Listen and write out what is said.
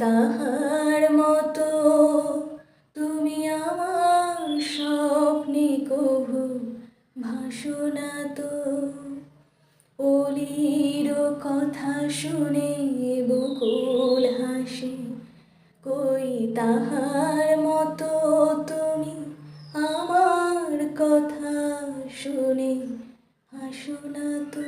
তাহার মতো তুমি আমার স্বপ্নে কভু ভাসো না তো। অলির কথা শুনে বকুল হাসে, কই তাহার মতো তুমি আমার কথা শুনে হাসো না তো।